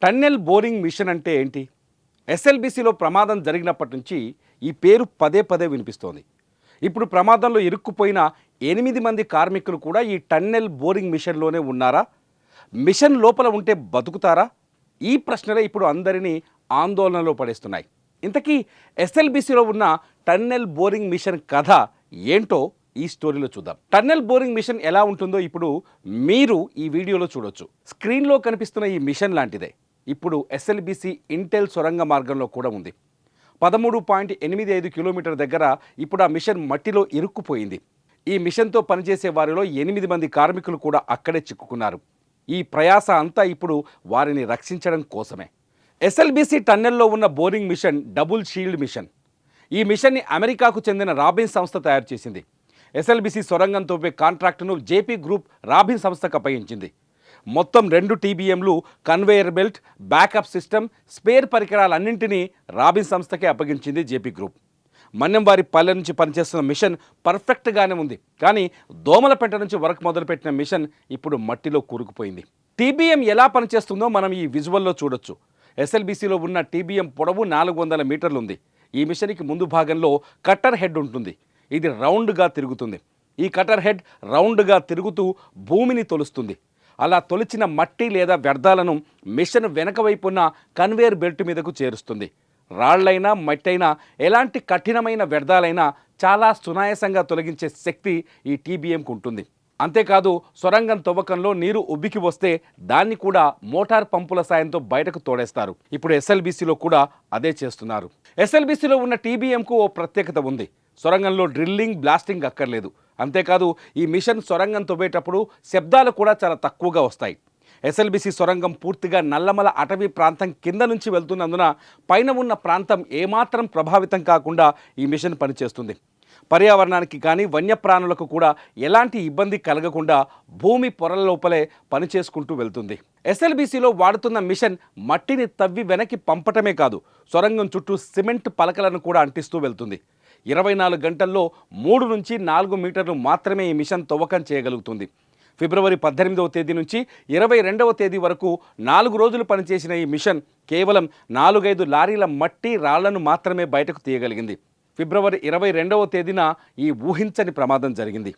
Tunnel boring machine అంటే ఏంటి? ఎస్ఎల్బీసీలో ప్రమాదం జరిగినప్పటి నుంచి ఈ పేరు పదే పదే వినిపిస్తోంది. ఇప్పుడు ప్రమాదంలో ఇరుక్కుపోయిన 8 మంది కార్మికులు కూడా ఈ టన్నెల్ బోరింగ్ మిషన్లోనే ఉన్నారా? మిషన్ లోపల ఉంటే బతుకుతారా? ఈ ప్రశ్నలే ఇప్పుడు అందరినీ ఆందోళనలో పడేస్తున్నాయి. ఇంతకీ ఎస్ఎల్బీసీలో ఉన్న టన్నెల్ బోరింగ్ మిషన్ కథ ఏంటో ఈ స్టోరీలో చూద్దాం. టన్నెల్ బోరింగ్ మిషన్ ఎలా ఉంటుందో ఇప్పుడు మీరు ఈ వీడియోలో చూడొచ్చు. స్క్రీన్లో కనిపిస్తున్న ఈ మిషన్ లాంటిదే ఇప్పుడు ఎస్ఎల్బీసీ ఇంటెల్ సొరంగ మార్గంలో కూడా ఉంది. 13.85 కిలోమీటర్ దగ్గర ఇప్పుడు ఆ మిషన్ మట్టిలో ఇరుక్కుపోయింది. ఈ మిషన్తో పనిచేసే వారిలో 8 మంది కార్మికులు కూడా అక్కడే చిక్కుకున్నారు. ఈ ప్రయాస అంతా ఇప్పుడు వారిని రక్షించడం కోసమే. ఎస్ఎల్బీసీ టన్నెల్లో ఉన్న boring machine double shield machine. ఈ మిషన్ని అమెరికాకు చెందిన రాబిన్ సంస్థ తయారు చేసింది. ఎస్ఎల్బీసీ సొరంగం తవ్వే కాంట్రాక్టును జేపీ గ్రూప్ రాబిన్ సంస్థకు అప్పగించింది. మొత్తం 2 టీబీఎంలు, conveyor belt, backup system, spare పరికరాలన్నింటినీ రాబిన్ సంస్థకే అప్పగించింది జేపీ గ్రూప్. మన్నెంవారి పల్లె నుంచి పనిచేస్తున్న మిషన్ పర్ఫెక్ట్గానే ఉంది. కానీ దోమలపెంట నుంచి వర్క్ మొదలుపెట్టిన మిషన్ ఇప్పుడు మట్టిలో కూరుకుపోయింది. టీబీఎం ఎలా పనిచేస్తుందో మనం ఈ విజువల్లో చూడొచ్చు. ఎస్ఎల్బీసీలో ఉన్న టీబీఎం పొడవు 400 మీటర్లు ఉంది. ఈ మిషన్కి ముందు భాగంలో కట్టర్ హెడ్ ఉంటుంది. ఇది రౌండ్గా తిరుగుతుంది. ఈ కటర్ హెడ్ రౌండ్గా తిరుగుతూ భూమిని తొలుస్తుంది. అలా తొలిచిన మట్టి లేదా వ్యర్థాలను మిషన్ వెనక వైపు ఉన్న కన్వేయర్ బెల్ట్ మీదకు చేరుస్తుంది. రాళ్లైనా మట్టైనా ఎలాంటి కఠినమైన వ్యర్థాలైనా చాలా సునాయాసంగా తొలగించే శక్తి ఈ టీబీఎంకు ఉంటుంది. అంతేకాదు సొరంగం తవ్వకంలో నీరు ఉబ్బికి వస్తే దాన్ని కూడా మోటార్ పంపుల సాయంతో బయటకు తోడేస్తారు. ఇప్పుడు ఎస్ఎల్బీసీలో కూడా అదే చేస్తున్నారు. ఎస్ఎల్బీసీలో ఉన్న టీబీఎంకు ఓ ప్రత్యేకత ఉంది. సొరంగంలో డ్రిల్లింగ్, బ్లాస్టింగ్ అక్కర్లేదు. అంతేకాదు ఈ మిషన్ సొరంగం తవ్వేటప్పుడు శబ్దాలు కూడా చాలా తక్కువగా వస్తాయి. ఎస్ఎల్బీసీ సొరంగం పూర్తిగా నల్లమల అటవీ ప్రాంతం కింద నుంచి వెళ్తున్నందున పైన ఉన్న ప్రాంతం ఏమాత్రం ప్రభావితం కాకుండా ఈ మిషన్ పనిచేస్తుంది. పర్యావరణానికి కానీ వన్యప్రాణులకు కూడా ఎలాంటి ఇబ్బంది కలగకుండా భూమి పొరల లోపలే పనిచేసుకుంటూ వెళ్తుంది. ఎస్ఎల్బీసీలో వాడుతున్న మిషన్ మట్టిని తవ్వి వెనక్కి పంపటమే కాదు, సొరంగం చుట్టూ సిమెంట్ పలకలను కూడా అంటిస్తూ వెళ్తుంది. 24 గంటల్లో 3 నుంచి 4 మీటర్లు మాత్రమే ఈ మిషన్ తవ్వకం చేయగలుగుతుంది. ఫిబ్రవరి 18వ తేదీ నుంచి 22వ తేదీ వరకు 4 రోజులు పనిచేసిన ఈ మిషన్ కేవలం 4-5 లారీల మట్టి రాళ్లను మాత్రమే బయటకు తీయగలిగింది. ఫిబ్రవరి 22వ తేదీన ఈ ఊహించని ప్రమాదం జరిగింది.